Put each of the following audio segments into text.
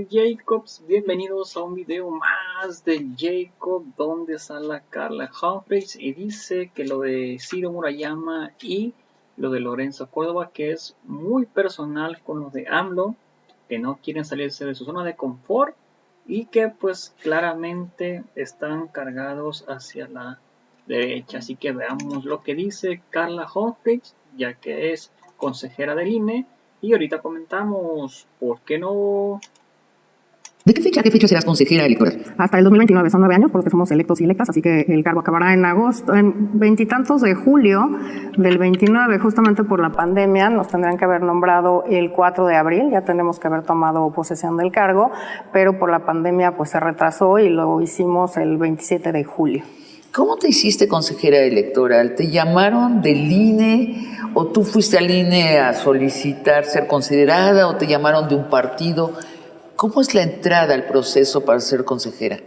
Jacobs, bienvenidos a un video más de Jacob donde sale Carla Humphreys y dice que lo de Ciro Murayama y lo de Lorenzo Córdoba que es muy personal con los de AMLO, que no quieren salirse de su zona de confort y que pues claramente están cargados hacia la derecha. Así que veamos lo que dice Carla Humphreys, ya que es consejera del INE, y ahorita comentamos por qué no. ¿De qué fecha a qué fecha serás consejera electoral? Hasta el 2029, son 9 años por los que somos electos y electas, así que el cargo acabará en agosto, en veintitantos de julio del 29, justamente por la pandemia. Nos tendrán que haber nombrado el 4 de abril, ya tenemos que haber tomado posesión del cargo, pero por la pandemia pues se retrasó y lo hicimos el 27 de julio. ¿Cómo te hiciste consejera electoral? ¿Te llamaron del INE o tú fuiste al INE a solicitar ser considerada o te llamaron de un partido? ¿Cómo es la entrada al proceso para ser consejera?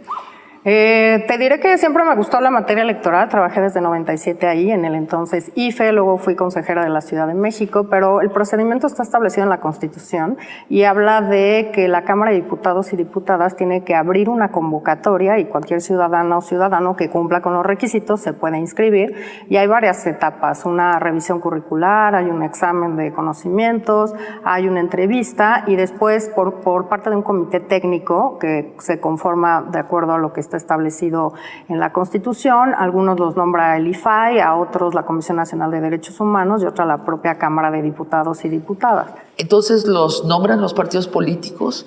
Te diré que siempre me gustó la materia electoral, trabajé desde 97 ahí, en el entonces IFE, luego fui consejera de la Ciudad de México, pero el procedimiento está establecido en la Constitución y habla de que la Cámara de Diputados y Diputadas tiene que abrir una convocatoria y cualquier ciudadana o ciudadano que cumpla con los requisitos se puede inscribir, y hay varias etapas: una revisión curricular, hay un examen de conocimientos, hay una entrevista y después por parte de un comité técnico que se conforma de acuerdo a lo que está establecido en la Constitución. Algunos los nombra el IFAI, a otros la Comisión Nacional de Derechos Humanos y otra la propia Cámara de Diputados y Diputadas. Entonces, ¿los nombran los partidos políticos?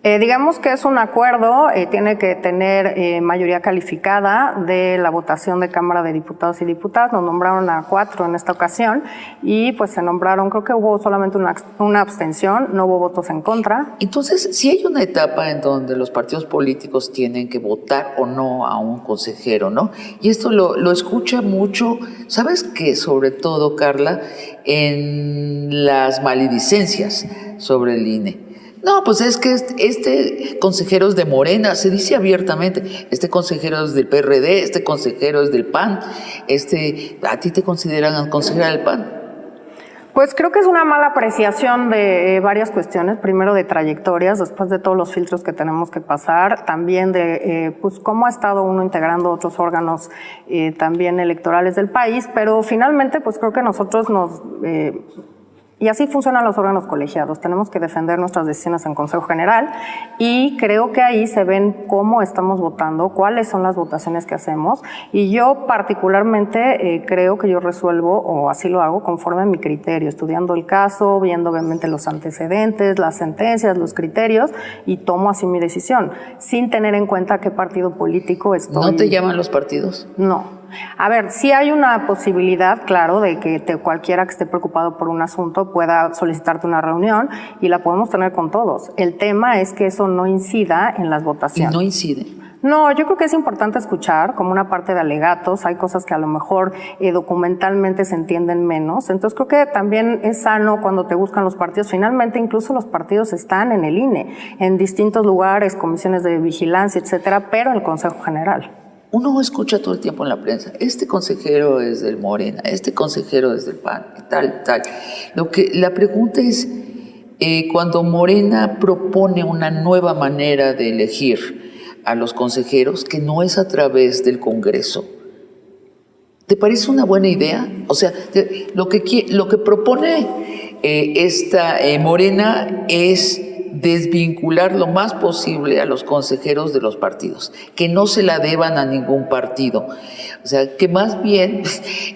Digamos que es un acuerdo, tiene que tener mayoría calificada de la votación de Cámara de Diputados y Diputadas. Nos nombraron a 4 en esta ocasión y pues se nombraron, creo que hubo solamente una abstención, no hubo votos en contra. Entonces, sí hay una etapa en donde los partidos políticos tienen que votar o no a un consejero, ¿no? Y esto lo escucha mucho, ¿sabes qué? Sobre todo, Carla, en las maledicencias sobre el INE. No, pues es que este consejero es de Morena, se dice abiertamente, este consejero es del PRD, este consejero es del PAN, ¿a ti te consideran consejera del PAN? Pues creo que es una mala apreciación de varias cuestiones. Primero, de trayectorias, después de todos los filtros que tenemos que pasar, también de pues cómo ha estado uno integrando otros órganos también electorales del país, pero finalmente pues creo que nosotros y así funcionan los órganos colegiados. Tenemos que defender nuestras decisiones en Consejo General y creo que ahí se ven cómo estamos votando, cuáles son las votaciones que hacemos, y yo particularmente creo que yo resuelvo, o así lo hago, conforme a mi criterio, estudiando el caso, viendo obviamente los antecedentes, las sentencias, los criterios, y tomo así mi decisión, sin tener en cuenta qué partido político estoy. ¿No te llaman los partidos? No. A ver, sí hay una posibilidad, claro, de que cualquiera que esté preocupado por un asunto pueda solicitarte una reunión y la podemos tener con todos. El tema es que eso no incida en las votaciones. ¿Y no incide? No, yo creo que es importante escuchar como una parte de alegatos. Hay cosas que a lo mejor documentalmente se entienden menos. Entonces creo que también es sano cuando te buscan los partidos. Finalmente, incluso los partidos están en el INE, en distintos lugares, comisiones de vigilancia, etcétera, pero en el Consejo General. Uno escucha todo el tiempo en la prensa, este consejero es del Morena, este consejero es del PAN, tal. La pregunta es, cuando Morena propone una nueva manera de elegir a los consejeros, que no es a través del Congreso, ¿te parece una buena idea? O sea, lo que propone esta Morena es desvincular lo más posible a los consejeros de los partidos, que no se la deban a ningún partido. O sea, que más bien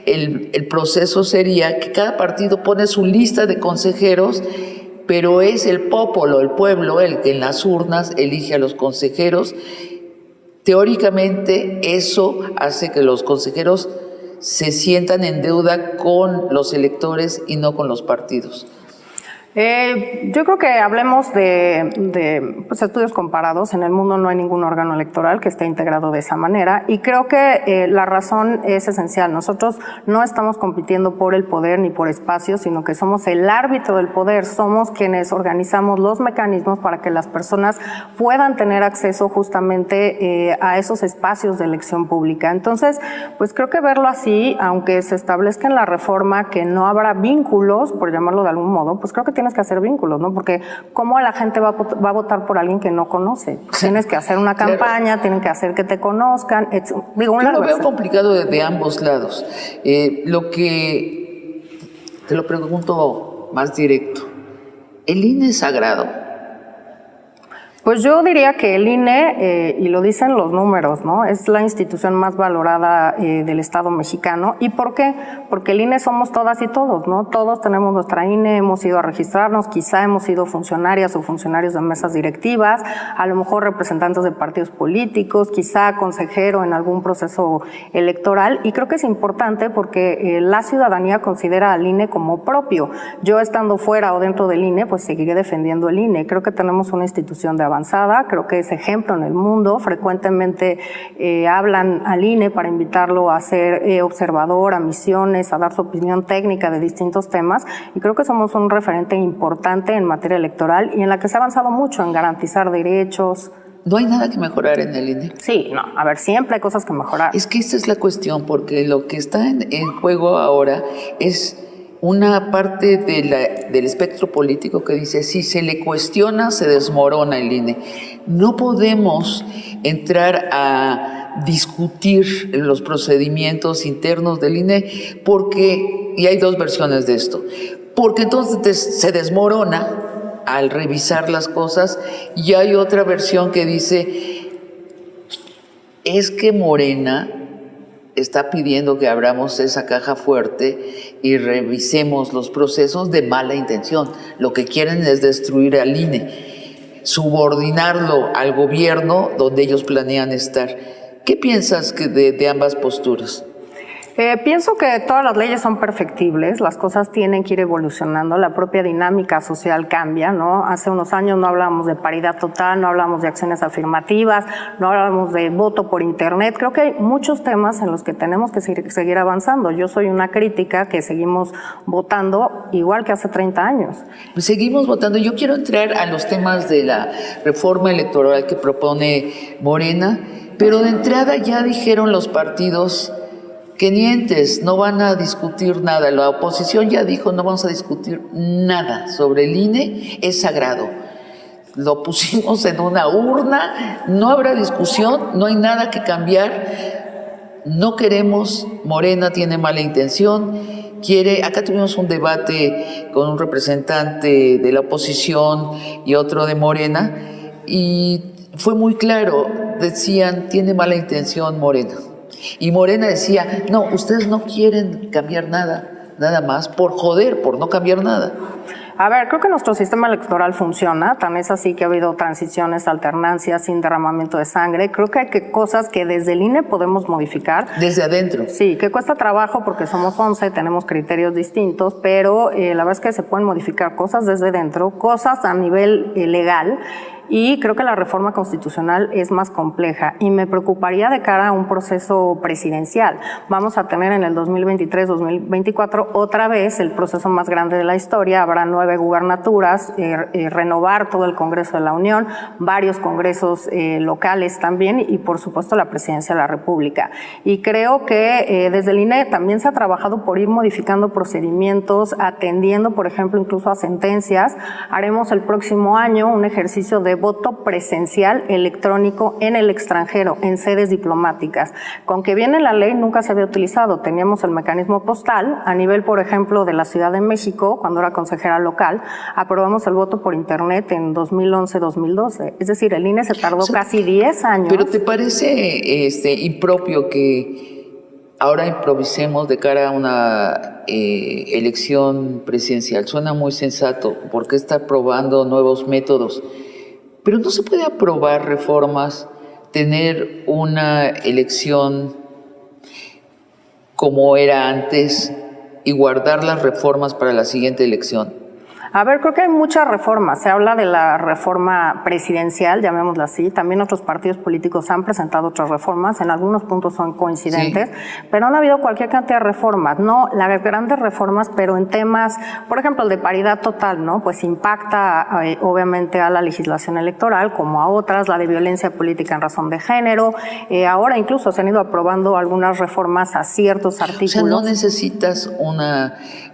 el proceso sería que cada partido pone su lista de consejeros, pero es el pueblo, el que en las urnas elige a los consejeros. Teóricamente, eso hace que los consejeros se sientan en deuda con los electores y no con los partidos. Yo creo que hablemos de pues, estudios comparados. En el mundo no hay ningún órgano electoral que esté integrado de esa manera, y creo que la razón es esencial. Nosotros no estamos compitiendo por el poder ni por espacios, sino que somos el árbitro del poder, somos quienes organizamos los mecanismos para que las personas puedan tener acceso justamente a esos espacios de elección pública. Entonces, pues creo que verlo así, aunque se establezca en la reforma que no habrá vínculos, por llamarlo de algún modo, pues creo que tiene tienes que hacer vínculos, ¿no? Porque ¿cómo la gente va a votar por alguien que no conoce? Tienes que hacer una campaña, tienen que hacer que te conozcan. Digo, yo lo veo complicado de ambos lados. Lo que te lo pregunto más directo, ¿el INE es sagrado? Pues yo diría que el INE, y lo dicen los números, ¿no? Es la institución más valorada del Estado mexicano. ¿Y por qué? Porque el INE somos todas y todos, ¿no? Todos tenemos nuestra INE, hemos ido a registrarnos, quizá hemos sido funcionarias o funcionarios de mesas directivas, a lo mejor representantes de partidos políticos, quizá consejero en algún proceso electoral. Y creo que es importante porque la ciudadanía considera al INE como propio. Yo estando fuera o dentro del INE, pues seguiré defendiendo el INE. Creo que tenemos una institución de avanzada, creo que es ejemplo en el mundo, frecuentemente hablan al INE para invitarlo a ser observador, a misiones, a dar su opinión técnica de distintos temas, y creo que somos un referente importante en materia electoral y en la que se ha avanzado mucho en garantizar derechos. ¿No hay nada que mejorar en el INE? Sí, no, a ver, siempre hay cosas que mejorar. Es que esta es la cuestión, porque lo que está en juego ahora es una parte del espectro político que dice, si se le cuestiona, se desmorona el INE. No podemos entrar a discutir los procedimientos internos del INE porque, y hay dos versiones de esto, porque entonces se desmorona al revisar las cosas, y hay otra versión que dice, es que Morena está pidiendo que abramos esa caja fuerte y revisemos los procesos de mala intención. Lo que quieren es destruir al INE, subordinarlo al gobierno donde ellos planean estar. ¿Qué piensas de ambas posturas? Pienso que todas las leyes son perfectibles, las cosas tienen que ir evolucionando, la propia dinámica social cambia, ¿no? Hace unos años no hablábamos de paridad total, no hablábamos de acciones afirmativas, no hablábamos de voto por internet. Creo que hay muchos temas en los que tenemos que seguir avanzando. Yo soy una crítica que seguimos votando igual que hace 30 años. Pues seguimos votando. Yo quiero entrar a los temas de la reforma electoral que propone Morena, pero de entrada ya dijeron los partidos que nientes, no van a discutir nada. La oposición ya dijo, no vamos a discutir nada sobre el INE, es sagrado. Lo pusimos en una urna, no habrá discusión, no hay nada que cambiar. No queremos, Morena tiene mala intención, acá tuvimos un debate con un representante de la oposición y otro de Morena, y fue muy claro, decían, tiene mala intención Morena. Y Morena decía, no, ustedes no quieren cambiar nada más por joder, por no cambiar nada. A ver, creo que nuestro sistema electoral funciona, tan es así que ha habido transiciones, alternancias, sin derramamiento de sangre. Creo que hay cosas que desde el INE podemos modificar. Desde adentro. Sí, que cuesta trabajo porque somos 11, tenemos criterios distintos, pero la verdad es que se pueden modificar cosas desde dentro, cosas a nivel legal. Y creo que la reforma constitucional es más compleja y me preocuparía de cara a un proceso presidencial. Vamos a tener en el 2023-2024 otra vez el proceso más grande de la historia, habrá 9 gubernaturas, renovar todo el Congreso de la Unión, varios congresos locales también y por supuesto la presidencia de la República. Y creo que desde el INE también se ha trabajado por ir modificando procedimientos, atendiendo por ejemplo incluso a sentencias. Haremos el próximo año un ejercicio de voto presencial electrónico en el extranjero, en sedes diplomáticas. Con que viene la ley nunca se había utilizado. Teníamos el mecanismo postal a nivel, por ejemplo, de la Ciudad de México, cuando era consejera local, aprobamos el voto por internet en 2011-2012. Es decir, el INE se tardó casi 10 años. ¿Pero te parece impropio que ahora improvisemos de cara a una elección presidencial? Suena muy sensato, porque está probando nuevos métodos. Pero no se puede aprobar reformas, tener una elección como era antes y guardar las reformas para la siguiente elección. A ver, creo que hay muchas reformas. Se habla de la reforma presidencial, llamémosla así. También otros partidos políticos han presentado otras reformas. En algunos puntos son coincidentes, sí, pero no ha habido cualquier cantidad de reformas. No, las grandes reformas, pero en temas, por ejemplo, el de paridad total, ¿no? Pues impacta obviamente a la legislación electoral, como a otras, la de violencia política en razón de género. Ahora incluso se han ido aprobando algunas reformas a ciertos artículos. O sea, no necesitas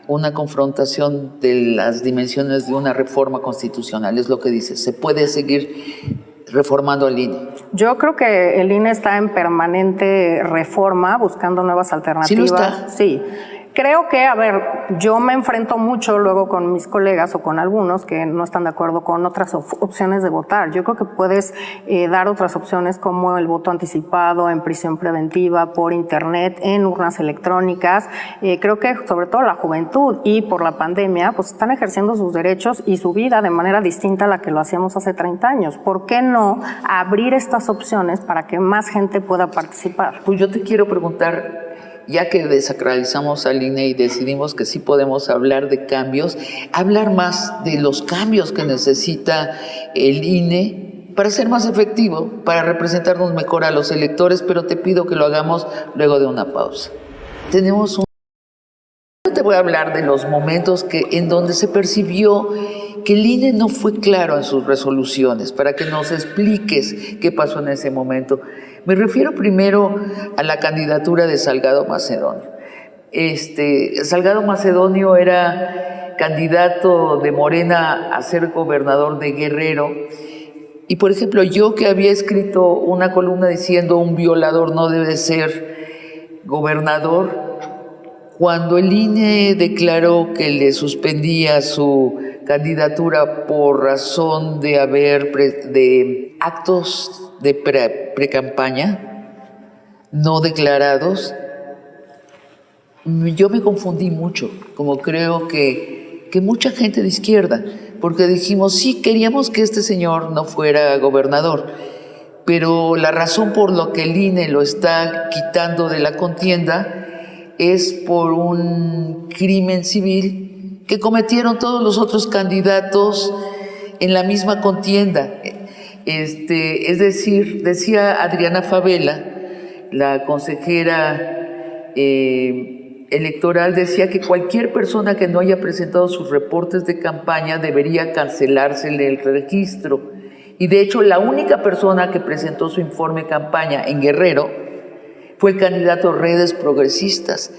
una confrontación de las dimensiones de una reforma constitucional, es lo que dice. ¿Se puede seguir reformando al INE? Yo creo que el INE está en permanente reforma, buscando nuevas alternativas. ¿Sí lo está? Sí. Creo que, a ver, yo me enfrento mucho luego con mis colegas o con algunos que no están de acuerdo con otras opciones de votar. Yo creo que puedes dar otras opciones como el voto anticipado, en prisión preventiva, por internet, en urnas electrónicas. Creo que sobre todo la juventud y por la pandemia, pues están ejerciendo sus derechos y su vida de manera distinta a la que lo hacíamos hace 30 años. ¿Por qué no abrir estas opciones para que más gente pueda participar? Pues yo te quiero preguntar, ya que desacralizamos al INE y decidimos que sí podemos hablar de cambios, hablar más de los cambios que necesita el INE para ser más efectivo, para representarnos mejor a los electores, pero te pido que lo hagamos luego de una pausa. Tenemos un... Te voy a hablar de los momentos en donde se percibió que el INE no fue claro en sus resoluciones, para que nos expliques qué pasó en ese momento. Me refiero primero a la candidatura de Salgado Macedonio. Salgado Macedonio era candidato de Morena a ser gobernador de Guerrero. Y, por ejemplo, yo que había escrito una columna diciendo un violador no debe ser gobernador, cuando el INE declaró que le suspendía su candidatura por razón de de actos de pre-campaña no declarados, yo me confundí mucho, como creo que mucha gente de izquierda, porque dijimos, sí, queríamos que este señor no fuera gobernador, pero la razón por la que el INE lo está quitando de la contienda es por un crimen civil que cometieron todos los otros candidatos en la misma contienda. Es decir, decía Adriana Favela, la consejera electoral, decía que cualquier persona que no haya presentado sus reportes de campaña debería cancelársele el registro. Y de hecho, la única persona que presentó su informe de campaña en Guerrero fue el candidato Redes Progresistas.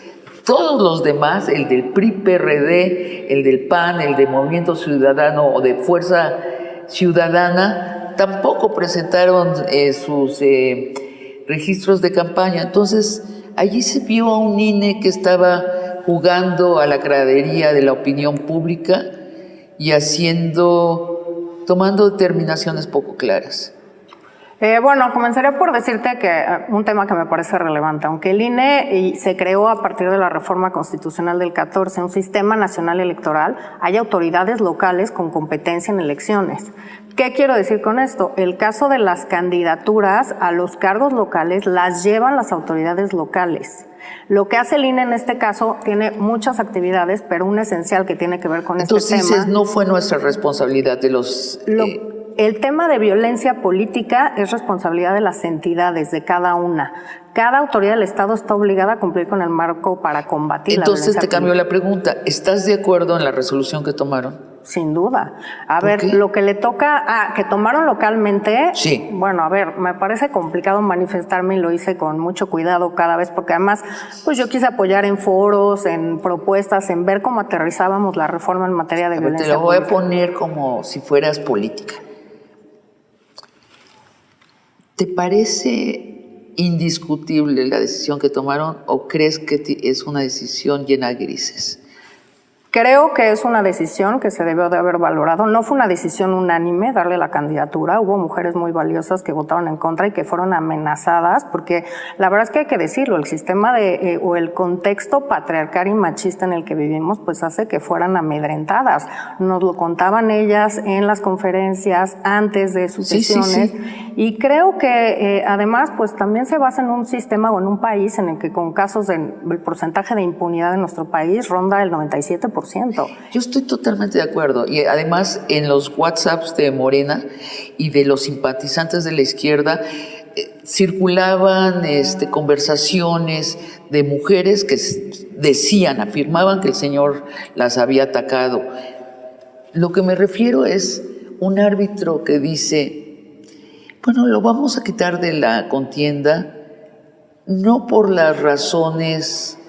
Todos los demás, el del PRI-PRD, el del PAN, el de Movimiento Ciudadano o de Fuerza Ciudadana, tampoco presentaron sus registros de campaña. Entonces, allí se vio a un INE que estaba jugando a la gradería de la opinión pública y tomando determinaciones poco claras. Bueno, comenzaré por decirte que un tema que me parece relevante, aunque el INE se creó a partir de la reforma constitucional del 14, un sistema nacional electoral, hay autoridades locales con competencia en elecciones. ¿Qué quiero decir con esto? El caso de las candidaturas a los cargos locales las llevan las autoridades locales. Lo que hace el INE en este caso tiene muchas actividades, pero una esencial que tiene que ver con este tema. Entonces dices, no fue nuestra responsabilidad de los... El tema de violencia política es responsabilidad de las entidades, de cada una. Cada autoridad del Estado está obligada a cumplir con el marco para combatir la violencia política. Entonces te cambio la pregunta. ¿Estás de acuerdo en la resolución que tomaron? Sin duda. A ver, lo que le toca, que tomaron localmente, sí. Bueno, a ver, me parece complicado manifestarme y lo hice con mucho cuidado cada vez, porque además, pues yo quise apoyar en foros, en propuestas, en ver cómo aterrizábamos la reforma en materia de violencia política. Te lo voy a poner como si fueras política. ¿Te parece indiscutible la decisión que tomaron o crees que es una decisión llena de grises? Creo que es una decisión que se debió de haber valorado. No fue una decisión unánime darle la candidatura. Hubo mujeres muy valiosas que votaron en contra y que fueron amenazadas, porque la verdad es que hay que decirlo, el sistema o el contexto patriarcal y machista en el que vivimos, pues hace que fueran amedrentadas. Nos lo contaban ellas en las conferencias antes de sus sesiones. Sí. Y creo que además, pues también se basa en un sistema o en un país en el que con casos el porcentaje de impunidad en nuestro país ronda el 97%. Yo estoy totalmente de acuerdo y además en los WhatsApps de Morena y de los simpatizantes de la izquierda circulaban conversaciones de mujeres que afirmaban que el señor las había atacado. Lo que me refiero es un árbitro que dice, bueno, lo vamos a quitar de la contienda no por las razones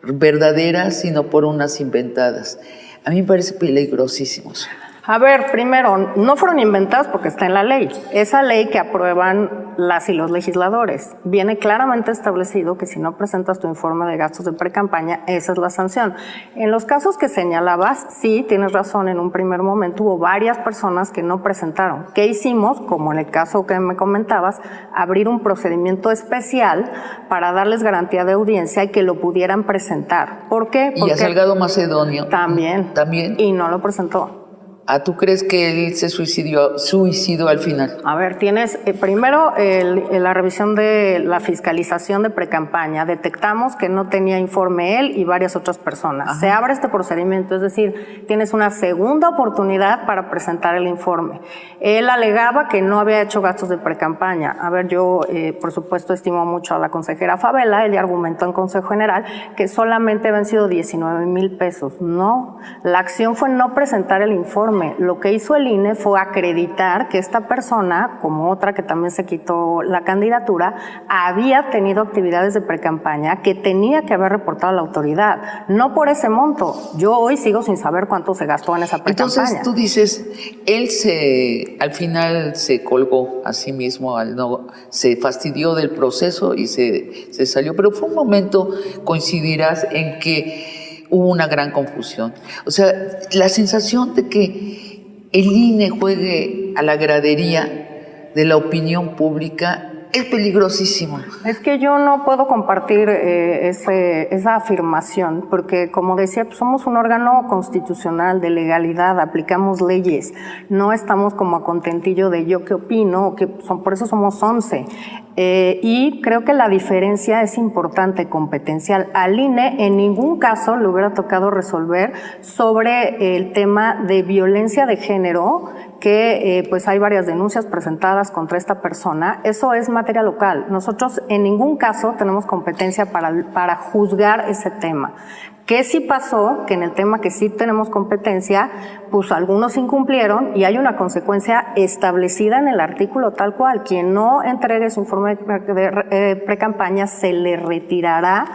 verdaderas, sino por unas inventadas. A mí me parece peligrosísimo eso. A ver, primero, no fueron inventadas porque está en la ley. Esa ley que aprueban las y los legisladores. Viene claramente establecido que si no presentas tu informe de gastos de precampaña, esa es la sanción. En los casos que señalabas, sí, tienes razón, en un primer momento hubo varias personas que no presentaron. ¿Qué hicimos? Como en el caso que me comentabas, abrir un procedimiento especial para darles garantía de audiencia y que lo pudieran presentar. ¿Por qué? Porque y a Salgado Macedonio. También. También. Y no lo presentó. ¿Ah, tú crees que él se suicidó al final? A ver, tienes primero la revisión de la fiscalización de precampaña. Detectamos que no tenía informe él y varias otras personas. Ajá. Se abre este procedimiento, es decir, tienes una segunda oportunidad para presentar el informe. Él alegaba que no había hecho gastos de precampaña. A ver, yo por supuesto estimo mucho a la consejera Favela. Ella argumentó en Consejo General que solamente habían sido 19,000 pesos. No, la acción fue no presentar el informe. Lo que hizo el INE fue acreditar que esta persona, como otra que también se quitó la candidatura, había tenido actividades de precampaña que tenía que haber reportado a la autoridad. No por ese monto. Yo hoy sigo sin saber cuánto se gastó en esa precampaña. Entonces tú dices, él al final se colgó a sí mismo, se fastidió del proceso y se salió. Pero fue un momento, coincidirás, en que hubo una gran confusión. O sea, la sensación de que el INE juegue a la gradería de la opinión pública es peligrosísima. Es que yo no puedo compartir esa afirmación, porque como decía, pues somos un órgano constitucional de legalidad, aplicamos leyes, no estamos como a contentillo de yo qué opino, por eso somos 11. Y creo que la diferencia es importante, competencial. Al INE en ningún caso le hubiera tocado resolver sobre el tema de violencia de género, que pues hay varias denuncias presentadas contra esta persona. Eso es materia local. Nosotros en ningún caso tenemos competencia para juzgar ese tema. ¿Qué sí pasó? Que en el tema que sí tenemos competencia, pues algunos incumplieron y hay una consecuencia establecida en el artículo tal cual. Quien no entregue su informe de precampaña se le retirará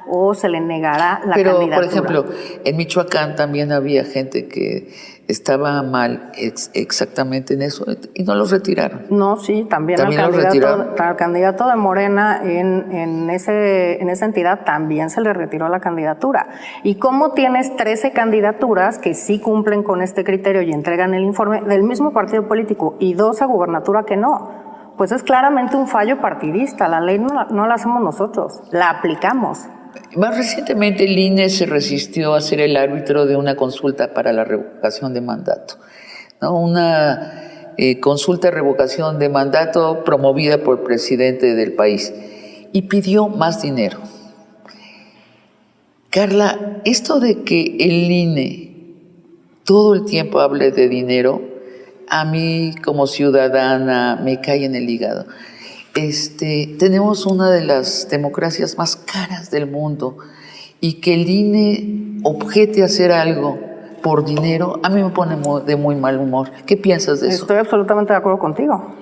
o se le negará la candidatura. Pero, por ejemplo, en Michoacán también había gente que estaba mal exactamente en eso y no los retiraron. No, sí, también al candidato de Morena en esa entidad también se le retiró la candidatura. Y como tienes 13 candidaturas que sí cumplen con este criterio y entregan el informe del mismo partido político y 2 a gubernatura que no, pues es claramente un fallo partidista. La ley no la hacemos nosotros, la aplicamos. Más recientemente el INE se resistió a ser el árbitro de una consulta para la revocación de mandato, ¿no? Una consulta de revocación de mandato promovida por el presidente del país y pidió más dinero. Carla, esto de que el INE todo el tiempo hable de dinero, a mí como ciudadana me cae en el hígado. Tenemos una de las democracias más caras del mundo y que el INE objete a hacer algo por dinero, a mí me pone de muy mal humor. ¿Qué piensas de eso? Estoy absolutamente de acuerdo contigo.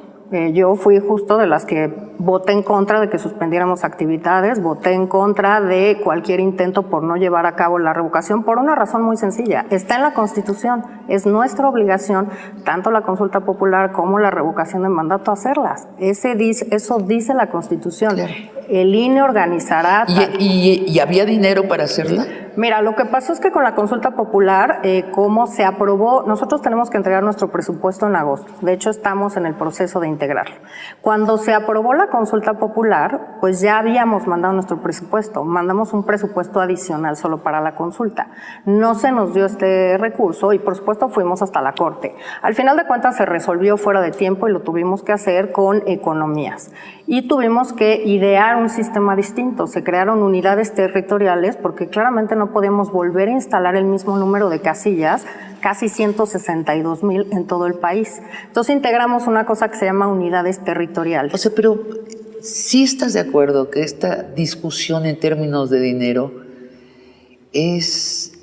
Yo fui justo de las que voté en contra de que suspendiéramos actividades, voté en contra de cualquier intento por no llevar a cabo la revocación por una razón muy sencilla. Está en la Constitución, es nuestra obligación, tanto la consulta popular como la revocación de mandato, hacerlas. Eso dice la Constitución. Claro. El INE organizará... ¿Y había dinero para hacerla? Mira, lo que pasó es que con la consulta popular, como se aprobó, nosotros tenemos que entregar nuestro presupuesto en agosto. De hecho, estamos en el proceso de integrarlo. Cuando se aprobó la consulta popular, pues ya habíamos mandado nuestro presupuesto. Mandamos un presupuesto adicional solo para la consulta. No se nos dio este recurso y, por supuesto, fuimos hasta la Corte. Al final de cuentas, se resolvió fuera de tiempo y lo tuvimos que hacer con economías. Y tuvimos que idear un sistema distinto. Se crearon unidades territoriales porque claramente no podíamos volver a instalar el mismo número de casillas, casi 162,000 en todo el país. Entonces integramos una cosa que se llama unidades territoriales. O sea, pero ¿sí estás de acuerdo que esta discusión en términos de dinero es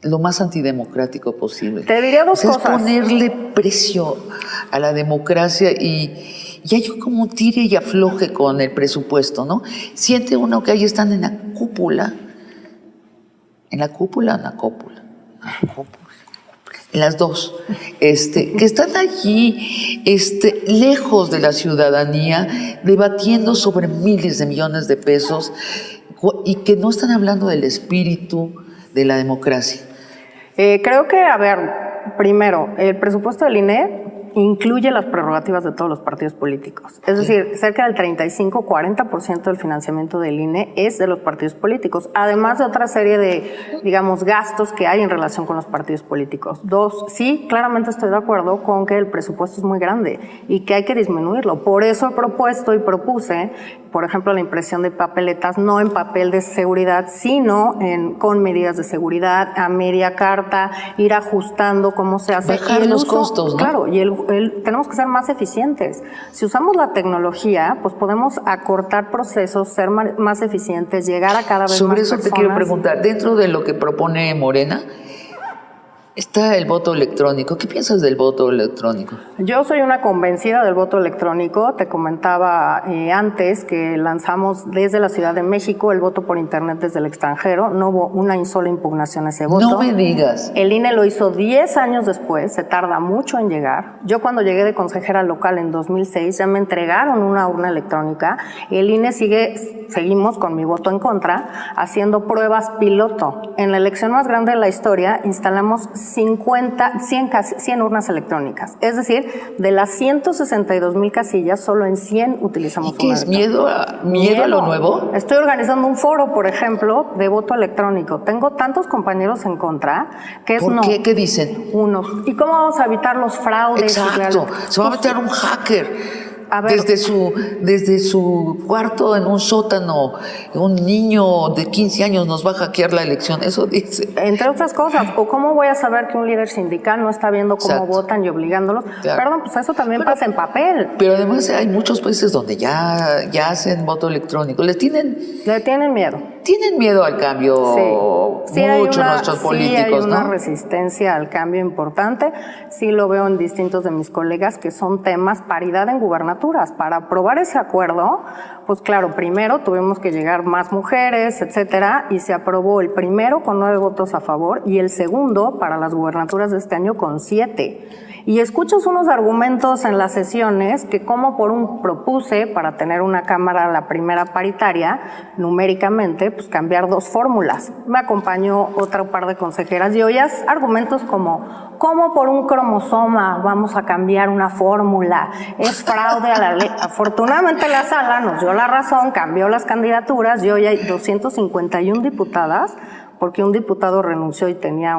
lo más antidemocrático posible? Te diría dos cosas. Es ponerle precio a la democracia y hay como un tire y afloje con el presupuesto, ¿no? Siente uno que ahí están en la cúpula en la cúpula, en la cópula, en las dos, que están allí, lejos de la ciudadanía, debatiendo sobre miles de millones de pesos y que no están hablando del espíritu de la democracia. Creo que, a ver, primero, el presupuesto del INE incluye las prerrogativas de todos los partidos políticos. Es decir, cerca del 35-40% del financiamiento del INE es de los partidos políticos, además de otra serie de, digamos, gastos que hay en relación con los partidos políticos. Dos, sí, claramente estoy de acuerdo con que el presupuesto es muy grande y que hay que disminuirlo. Por eso he propuesto y propuse, por ejemplo, la impresión de papeletas, no en papel de seguridad, sino con medidas de seguridad, a media carta, ir ajustando cómo se hace. Bajar los costos, ¿no? Claro, y tenemos que ser más eficientes. Si usamos la tecnología, pues podemos acortar procesos, ser más eficientes, llegar a cada vez Sobre más eso personas. te quiero preguntar, dentro de lo que propone Morena, está el voto electrónico. ¿Qué piensas del voto electrónico? Yo soy una convencida del voto electrónico. Te comentaba antes que lanzamos desde la Ciudad de México el voto por internet desde el extranjero. No hubo una sola impugnación a ese voto. No me digas. El INE lo hizo 10 años después, se tarda mucho en llegar. Yo cuando llegué de consejera local en 2006 ya me entregaron una urna electrónica. El INE seguimos con mi voto en contra, haciendo pruebas piloto. En la elección más grande de la historia instalamos 100 urnas electrónicas. Es decir, de las 162,000 casillas, solo en 100 utilizamos ¿Y qué es? ¿Miedo a lo nuevo? Estoy organizando un foro, por ejemplo, de voto electrónico. Tengo tantos compañeros en contra que es ¿Por no. qué? ¿Qué dicen? Unos. ¿Y cómo vamos a evitar los fraudes? Exacto. Se va a meter un hacker. A ver, desde su cuarto en un sótano, un niño de 15 años nos va a hackear la elección, eso dice. Entre otras cosas, o cómo voy a saber que un líder sindical no está viendo cómo Exacto. votan y obligándolos. Claro. Perdón, pues eso también pasa en papel. Pero además hay muchos países donde ya hacen voto electrónico. Le tienen miedo. Tienen miedo al cambio, Sí, nuestros políticos, hay una ¿no? resistencia al cambio importante. Sí lo veo en distintos de mis colegas que son temas paridad en gubernaturas. Para aprobar ese acuerdo, pues claro, primero tuvimos que llegar más mujeres, etcétera, y se aprobó el primero con 9 votos a favor y el segundo para las gubernaturas de este año con 7. Y escuchas unos argumentos en las sesiones que como propuse para tener una cámara, la primera paritaria, numéricamente, pues cambiar 2 fórmulas. Me acompañó otro par de consejeras y oías argumentos como, ¿cómo por un cromosoma vamos a cambiar una fórmula? Es fraude a la ley. Afortunadamente la sala nos dio la razón, cambió las candidaturas y hoy hay 251 diputadas porque un diputado renunció y tenía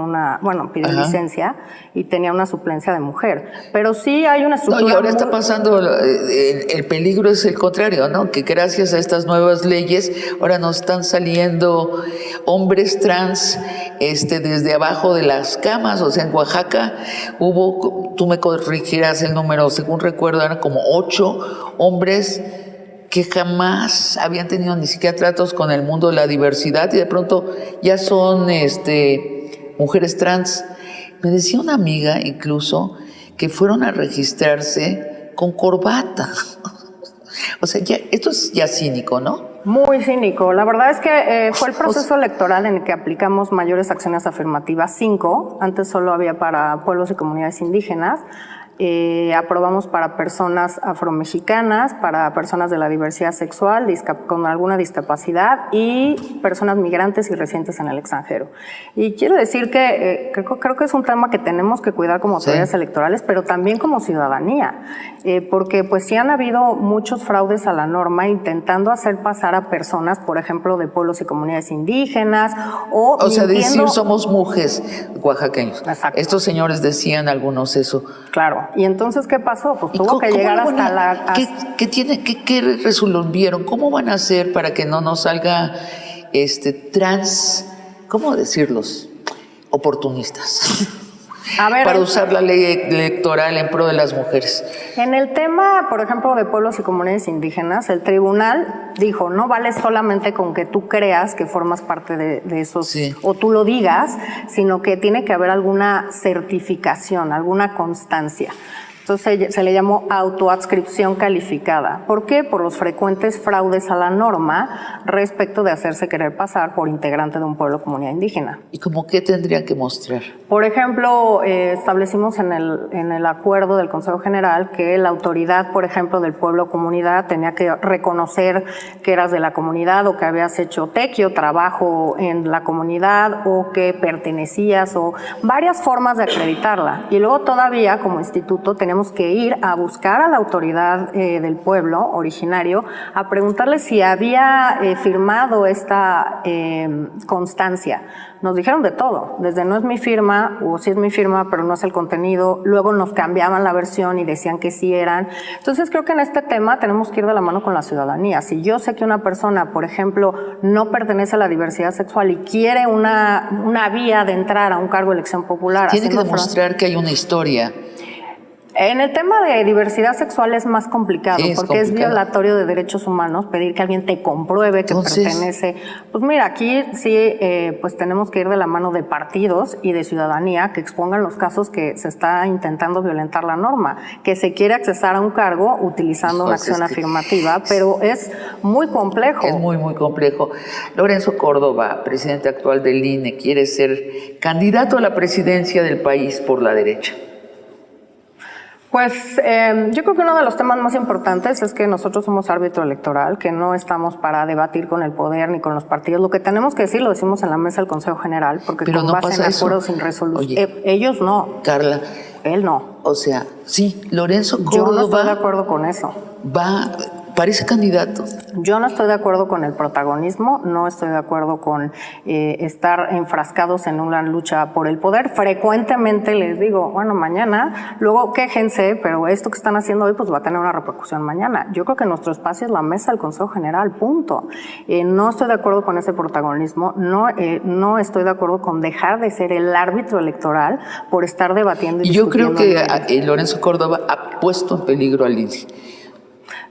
pidió licencia y tenía una suplencia de mujer. Pero sí hay una estructura... No, y ahora está pasando, el peligro es el contrario, ¿no? Que gracias a estas nuevas leyes, ahora nos están saliendo hombres trans desde abajo de las camas. O sea, en Oaxaca hubo, tú me corregirás el número, según recuerdo, eran como 8 hombres que jamás habían tenido ni siquiera tratos con el mundo de la diversidad y de pronto ya son mujeres trans. Me decía una amiga incluso que fueron a registrarse con corbata. O sea, esto es ya cínico, ¿no? Muy cínico. La verdad es que fue el proceso electoral en el que aplicamos mayores acciones afirmativas, 5. Antes solo había para pueblos y comunidades indígenas. Aprobamos para personas afromexicanas, para personas de la diversidad sexual, con alguna discapacidad y personas migrantes y residentes en el extranjero. Y quiero decir que creo que es un tema que tenemos que cuidar como autoridades electorales, pero también como ciudadanía, porque pues sí han habido muchos fraudes a la norma intentando hacer pasar a personas, por ejemplo, de pueblos y comunidades indígenas o sea, decir somos mujeres oaxaqueños. Exacto. Estos señores decían algunos eso. Claro. ¿Y entonces qué pasó? Pues tuvo que llegar hasta la... ¿Qué resolvieron? ¿Cómo van a hacer para que no nos salga trans, ¿cómo decirlos? Oportunistas. A ver, para usar la ley electoral en pro de las mujeres. En el tema, por ejemplo, de pueblos y comunidades indígenas, el tribunal dijo, no vale solamente con que tú creas que formas parte de esos, o tú lo digas, sino que tiene que haber alguna certificación, alguna constancia. Entonces se le llamó autoadscripción calificada. ¿Por qué? Por los frecuentes fraudes a la norma respecto de hacerse querer pasar por integrante de un pueblo o comunidad indígena. ¿Y cómo qué tendrían que mostrar? Por ejemplo, establecimos en el acuerdo del Consejo General que la autoridad, por ejemplo, del pueblo o comunidad tenía que reconocer que eras de la comunidad o que habías hecho tequio, trabajo en la comunidad o que pertenecías o varias formas de acreditarla. Y luego todavía como instituto tenemos que ir a buscar a la autoridad del pueblo originario a preguntarle si había firmado esta constancia. Nos dijeron de todo, desde no es mi firma o sí es mi firma pero no es el contenido, luego nos cambiaban la versión y decían que sí eran. Entonces creo que en este tema tenemos que ir de la mano con la ciudadanía. Si yo sé que una persona, por ejemplo, no pertenece a la diversidad sexual y quiere una vía de entrar a un cargo de elección popular, tiene que demostrar que hay una historia. En el tema de diversidad sexual es más complicado, porque es violatorio de derechos humanos pedir que alguien te compruebe que pertenece. Pues mira, aquí sí, pues tenemos que ir de la mano de partidos y de ciudadanía que expongan los casos que se está intentando violentar la norma, que se quiere accesar a un cargo utilizando una acción afirmativa, pero es muy complejo. Es muy, muy complejo. Lorenzo Córdoba, presidente actual del INE, quiere ser candidato a la presidencia del país por la derecha. Pues yo creo que uno de los temas más importantes es que nosotros somos árbitro electoral, que no estamos para debatir con el poder ni con los partidos. Lo que tenemos que decir lo decimos en la mesa del Consejo General, porque pero con no base en acuerdos sin resolución. Ellos no. Carla. Él no. O sea, sí, Lorenzo Córdoba. Yo no estoy de acuerdo con eso. Parece candidato. Yo no estoy de acuerdo con el protagonismo, no estoy de acuerdo con estar enfrascados en una lucha por el poder. Frecuentemente les digo, bueno, mañana, luego quéjense, pero esto que están haciendo hoy pues va a tener una repercusión mañana. Yo creo que nuestro espacio es la mesa del Consejo General, punto. No estoy de acuerdo con ese protagonismo, no estoy de acuerdo con dejar de ser el árbitro electoral por estar debatiendo y discutiendo. Yo creo que Lorenzo Córdoba ha puesto en peligro al INE.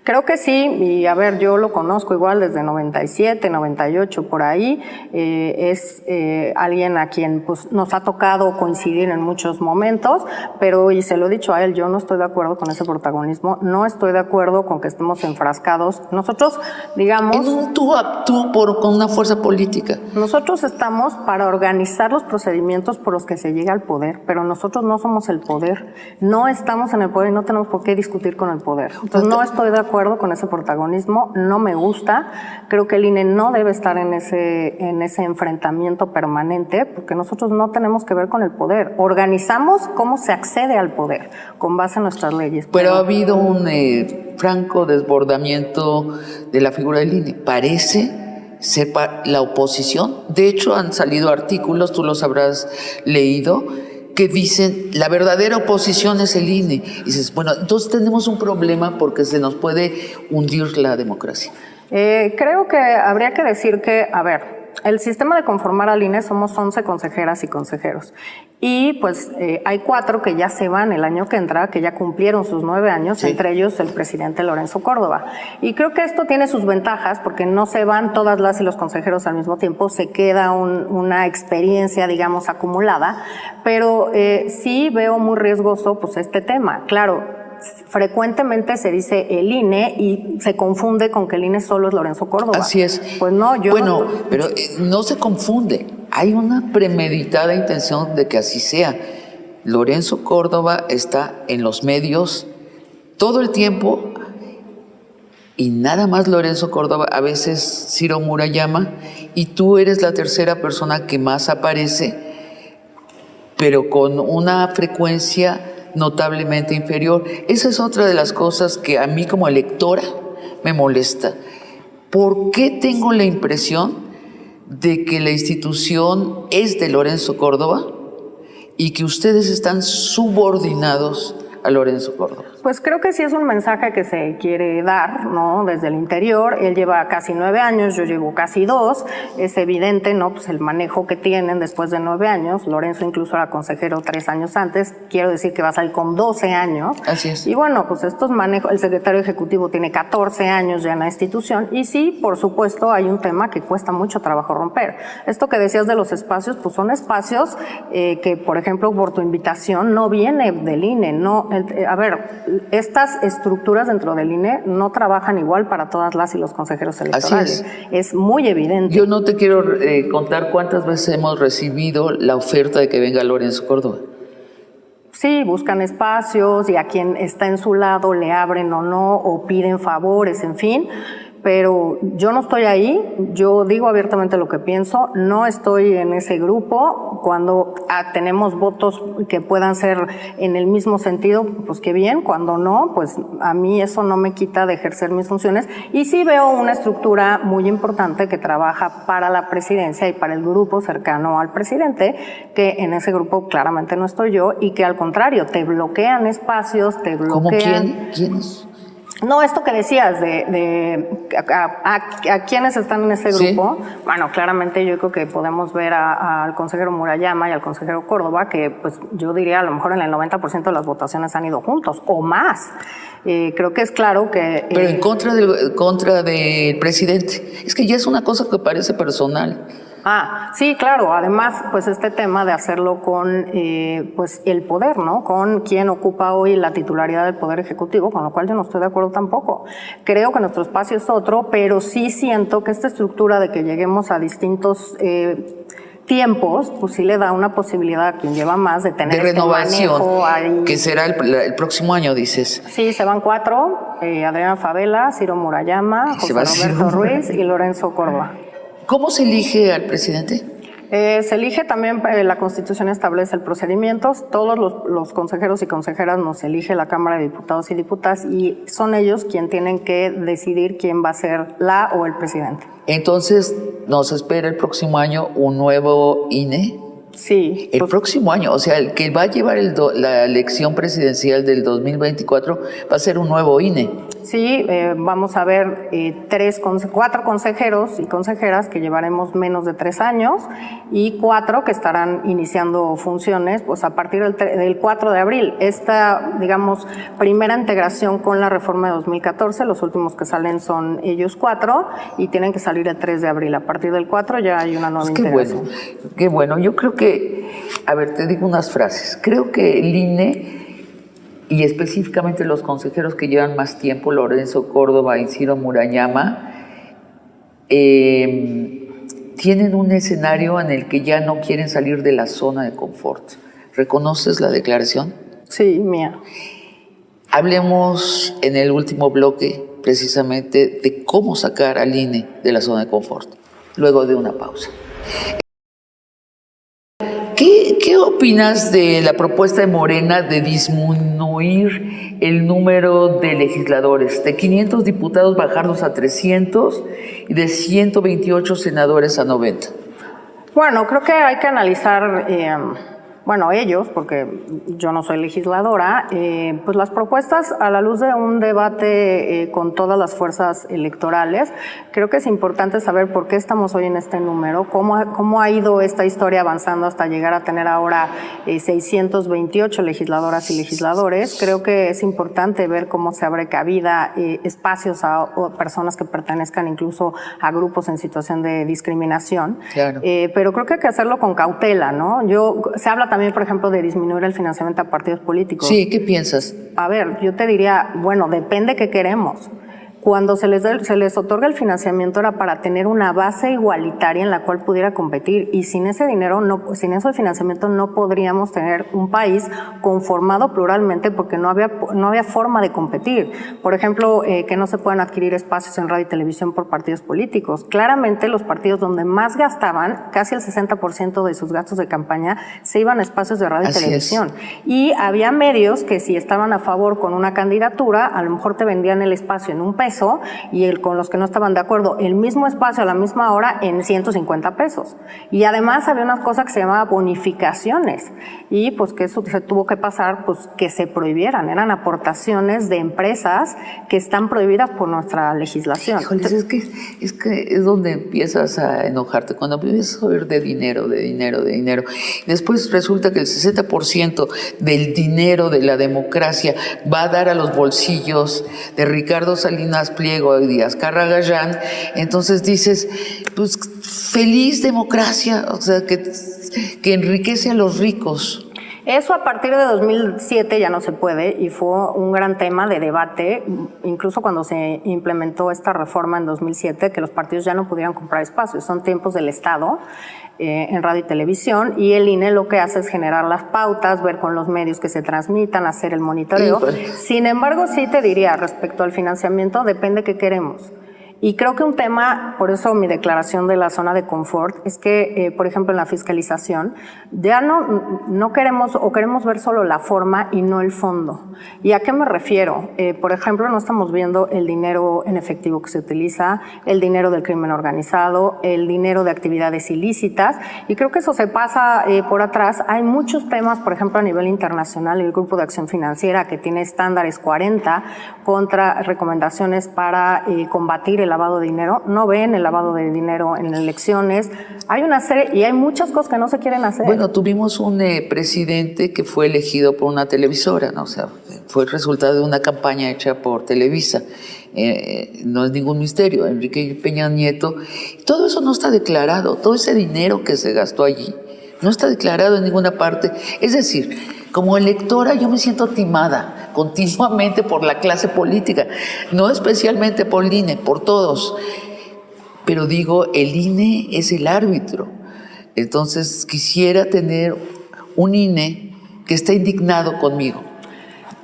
Creo que sí, y a ver, yo lo conozco igual desde 97, 98, por ahí. Es alguien a quien pues nos ha tocado coincidir en muchos momentos, pero, y se lo he dicho a él, yo no estoy de acuerdo con ese protagonismo, no estoy de acuerdo con que estemos enfrascados. Nosotros, digamos... Es un tú con una fuerza política. Nosotros estamos para organizar los procedimientos por los que se llega al poder, pero nosotros no somos el poder, no estamos en el poder y no tenemos por qué discutir con el poder. Entonces no estoy de acuerdo con ese protagonismo, no me gusta, creo que el INE no debe estar en ese enfrentamiento permanente, porque nosotros no tenemos que ver con el poder, organizamos cómo se accede al poder, con base en nuestras leyes. Pero ha habido un franco desbordamiento de la figura del INE, parece ser la oposición, de hecho han salido artículos, tú los habrás leído, que dicen la verdadera oposición es el INE. Y dices, bueno, entonces tenemos un problema porque se nos puede hundir la democracia. Creo que habría que decir que, a ver, el sistema de conformar al INE somos 11 consejeras y consejeros. Y pues hay 4 que ya se van el año que entra, que ya cumplieron sus 9 años, sí. Entre ellos el presidente Lorenzo Córdoba. Y creo que esto tiene sus ventajas porque no se van todas las y los consejeros al mismo tiempo, se queda una experiencia, digamos, acumulada, pero sí veo muy riesgoso pues este tema. Claro, frecuentemente se dice el INE y se confunde con que el INE solo es Lorenzo Córdoba. Así es. Pues no, yo bueno, no pero no se confunde. Hay una premeditada intención de que así sea. Lorenzo Córdoba está en los medios todo el tiempo y nada más Lorenzo Córdoba, a veces Ciro Murayama, y tú eres la tercera persona que más aparece, pero con una frecuencia notablemente inferior. Esa es otra de las cosas que a mí como electora me molesta. ¿Por qué tengo la impresión de que la institución es de Lorenzo Córdoba y que ustedes están subordinados a Lorenzo Córdoba? Pues creo que sí es un mensaje que se quiere dar, ¿no? Desde el interior. Él lleva casi 9 años, yo llevo casi 2. Es evidente, ¿no? Pues el manejo que tienen después de 9 años. Lorenzo incluso era consejero 3 años antes. Quiero decir que va a salir con 12 años. Así es. Y bueno, pues estos manejos, el secretario ejecutivo tiene 14 años ya en la institución. Y sí, por supuesto, hay un tema que cuesta mucho trabajo romper. Esto que decías de los espacios, pues son espacios que, por ejemplo, por tu invitación no viene del INE. No, a ver, estas estructuras dentro del INE no trabajan igual para todas las y los consejeros electorales. Es muy evidente. Yo no te quiero contar cuántas veces hemos recibido la oferta de que venga Lorenzo Córdoba. Sí, buscan espacios y a quien está en su lado le abren o no, o piden favores, en fin. Pero yo no estoy ahí, yo digo abiertamente lo que pienso, no estoy en ese grupo. Cuando tenemos votos que puedan ser en el mismo sentido, pues qué bien, cuando no, pues a mí eso no me quita de ejercer mis funciones. Y sí veo una estructura muy importante que trabaja para la presidencia y para el grupo cercano al presidente, que en ese grupo claramente no estoy yo, y que al contrario, te bloquean espacios, te bloquean... ¿Cómo quién? ¿Quiénes? No, esto que decías a quienes están en ese grupo, sí. Bueno, claramente yo creo que podemos ver al consejero Murayama y al consejero Córdoba, que pues yo diría a lo mejor en el 90% de las votaciones han ido juntos o más. Creo que es claro que... Pero en contra del presidente. Es que ya es una cosa que parece personal. Sí, claro. Además, pues este tema de hacerlo con pues el poder, ¿no? Con quien ocupa hoy la titularidad del Poder Ejecutivo, con lo cual yo no estoy de acuerdo tampoco. Creo que nuestro espacio es otro, pero sí siento que esta estructura de que lleguemos a distintos tiempos, pues sí le da una posibilidad a quien lleva más de tener de renovación, manejo ahí. Que será el próximo año, dices. Sí, se van 4, Adriana Favela, Ciro Murayama, José Roberto Ruiz y Lorenzo Córdoba. ¿Cómo se elige al presidente? Se elige también, la Constitución establece el procedimiento, todos los consejeros y consejeras nos elige la Cámara de Diputados y Diputadas y son ellos quienes tienen que decidir quién va a ser la o el presidente. Entonces, ¿nos espera el próximo año un nuevo INE? Sí. El próximo año, o sea, el que va a llevar la elección presidencial del 2024 va a ser un nuevo INE. Sí, vamos a ver 4 consejeros y consejeras que llevaremos menos de 3 años y 4 que estarán iniciando funciones pues a partir del 4 de abril. Esta, digamos, primera integración con la reforma de 2014, los últimos que salen son ellos 4 y tienen que salir el 3 de abril. A partir del 4 ya hay una nueva integración. Qué bueno. Yo creo que, a ver, te digo unas frases. Creo que el INE y específicamente los consejeros que llevan más tiempo, Lorenzo Córdoba y Ciro Murayama, tienen un escenario en el que ya no quieren salir de la zona de confort. ¿Reconoces la declaración? Sí, mía. Hablemos en el último bloque precisamente de cómo sacar al INE de la zona de confort, luego de una pausa. ¿Qué opinas de la propuesta de Morena de disminuir el número de legisladores, de 500 diputados bajarlos a 300 y de 128 senadores a 90? Bueno, creo que hay que analizar, ellos, porque yo no soy legisladora, pues las propuestas a la luz de un debate con todas las fuerzas electorales. Creo que es importante saber por qué estamos hoy en este número, cómo ha ido esta historia avanzando hasta llegar a tener ahora 628 legisladoras y legisladores. Creo que es importante ver cómo se abre cabida espacios a personas que pertenezcan incluso a grupos en situación de discriminación. Claro. Pero creo que hay que hacerlo con cautela, ¿no? Se habla también, por ejemplo, de disminuir el financiamiento a partidos políticos. Sí, ¿qué piensas? A ver, yo te diría, bueno, depende qué queremos. Cuando se les otorga el financiamiento era para tener una base igualitaria en la cual pudiera competir y sin ese dinero, sin ese financiamiento no podríamos tener un país conformado pluralmente porque no había forma de competir. Por ejemplo, que no se puedan adquirir espacios en radio y televisión por partidos políticos. Claramente los partidos donde más gastaban, casi el 60% de sus gastos de campaña se iban a espacios de radio y televisión. Y había medios que si estaban a favor con una candidatura, a lo mejor te vendían el espacio en $1 peso y con los que no estaban de acuerdo el mismo espacio a la misma hora en 150 pesos. Y además había una cosa que se llamaba bonificaciones y pues que eso se tuvo que pasar, pues que se prohibieran. Eran aportaciones de empresas que están prohibidas por nuestra legislación. Híjole, es que es donde empiezas a enojarte, cuando empiezas a oír de dinero. Después resulta que el 60% del dinero de la democracia va a dar a los bolsillos de Ricardo Salinas Pliego y Díaz Carragallán. Entonces dices, pues feliz democracia, o sea, que enriquece a los ricos. Eso a partir de 2007 ya no se puede y fue un gran tema de debate, incluso cuando se implementó esta reforma en 2007, que los partidos ya no pudieran comprar espacios. Son tiempos del Estado en radio y televisión y el INE lo que hace es generar las pautas, ver con los medios que se transmitan, hacer el monitoreo. Sin embargo, sí te diría respecto al financiamiento, depende qué queremos. Y creo que un tema, por eso mi declaración de la zona de confort, es que, por ejemplo, en la fiscalización, ya no queremos o queremos ver solo la forma y no el fondo. ¿Y a qué me refiero? Por ejemplo, no estamos viendo el dinero en efectivo que se utiliza, el dinero del crimen organizado, el dinero de actividades ilícitas, y creo que eso se pasa por atrás. Hay muchos temas, por ejemplo, a nivel internacional, el Grupo de Acción Financiera, que tiene estándares 40 contra recomendaciones para combatir el lavado de dinero, no ven el lavado de dinero en elecciones. Hay una serie y hay muchas cosas que no se quieren hacer. Bueno, tuvimos un presidente que fue elegido por una televisora, ¿no? O sea, fue el resultado de una campaña hecha por Televisa. No es ningún misterio, Enrique Peña Nieto. Todo eso no está declarado, todo ese dinero que se gastó allí no está declarado en ninguna parte. Es decir, como electora yo me siento timada continuamente por la clase política, no especialmente por el INE, por todos. Pero digo, el INE es el árbitro. Entonces quisiera tener un INE que esté indignado conmigo,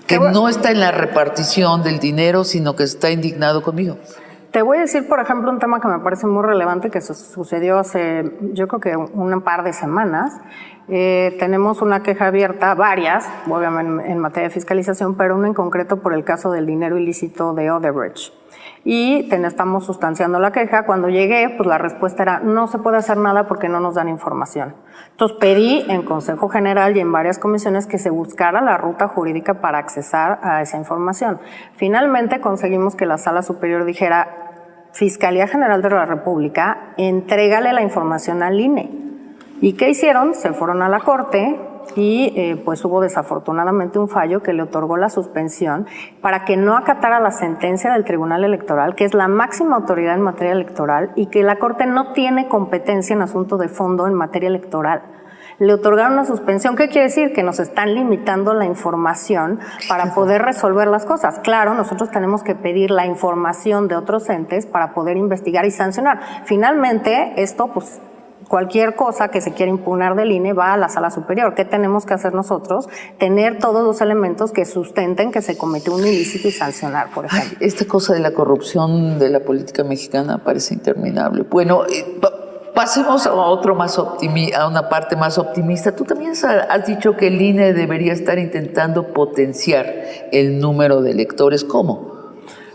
que no está en la repartición del dinero, sino que está indignado conmigo. Te voy a decir, por ejemplo, un tema que me parece muy relevante que sucedió hace, yo creo que un par de semanas. Tenemos una queja abierta, varias, obviamente en materia de fiscalización, pero una en concreto por el caso del dinero ilícito de Odebrecht. Y estamos sustanciando la queja. Cuando llegué, pues la respuesta era, no se puede hacer nada porque no nos dan información. Entonces pedí en Consejo General y en varias comisiones que se buscara la ruta jurídica para accesar a esa información. Finalmente conseguimos que la Sala Superior dijera, Fiscalía General de la República, entrégale la información al INE. ¿Y qué hicieron? Se fueron a la Corte y pues hubo desafortunadamente un fallo que le otorgó la suspensión para que no acatara la sentencia del Tribunal Electoral, que es la máxima autoridad en materia electoral y que la Corte no tiene competencia en asunto de fondo en materia electoral. Le otorgaron una suspensión. ¿Qué quiere decir? Que nos están limitando la información para poder resolver las cosas. Claro, nosotros tenemos que pedir la información de otros entes para poder investigar y sancionar. Finalmente, esto pues cualquier cosa que se quiera impugnar del INE va a la Sala Superior. ¿Qué tenemos que hacer nosotros? Tener todos los elementos que sustenten que se cometió un ilícito y sancionar, por ejemplo. Esta cosa de la corrupción de la política mexicana parece interminable. Bueno, pasemos a a una parte más optimista. Tú también has dicho que el INE debería estar intentando potenciar el número de electores. ¿Cómo?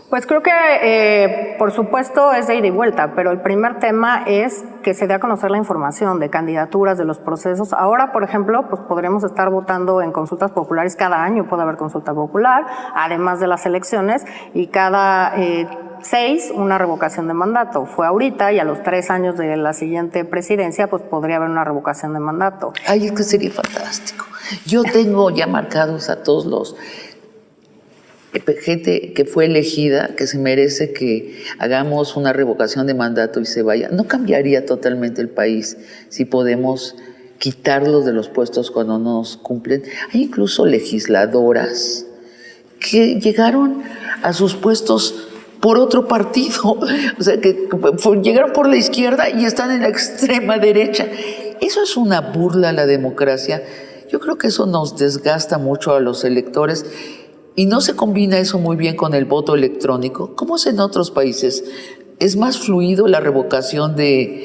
Pues creo que, por supuesto, es de ida y vuelta, pero el primer tema es que se dé a conocer la información de candidaturas, de los procesos. Ahora, por ejemplo, pues podremos estar votando en consultas populares cada año, puede haber consulta popular, además de las elecciones, y cada 6, una revocación de mandato. Fue ahorita y a los 3 años de la siguiente presidencia, pues podría haber una revocación de mandato. Ay, es que sería fantástico. Yo tengo ya marcados a todos los gente que fue elegida, que se merece que hagamos una revocación de mandato y se vaya. No cambiaría totalmente el país si podemos quitarlos de los puestos cuando no nos cumplen. Hay incluso legisladoras que llegaron a sus puestos por otro partido, o sea, que llegaron por la izquierda y están en la extrema derecha. Eso es una burla a la democracia. Yo creo que eso nos desgasta mucho a los electores. Y no se combina eso muy bien con el voto electrónico. ¿Cómo es en otros países? ¿Es más fluido la revocación de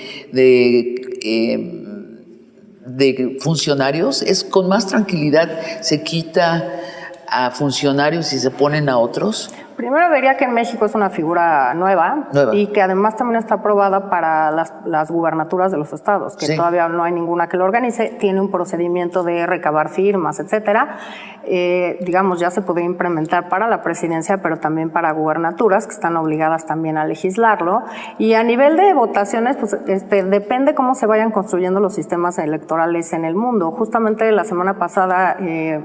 funcionarios? ¿Es con más tranquilidad se quita a funcionarios y se ponen a otros? Primero diría que en México es una figura nueva. Y que además también está aprobada para las gubernaturas de los estados, que todavía no hay ninguna que lo organice, tiene un procedimiento de recabar firmas, etcétera. Digamos, ya se podría implementar para la presidencia, pero también para gubernaturas, que están obligadas también a legislarlo. Y a nivel de votaciones, pues depende cómo se vayan construyendo los sistemas electorales en el mundo. Justamente la semana pasada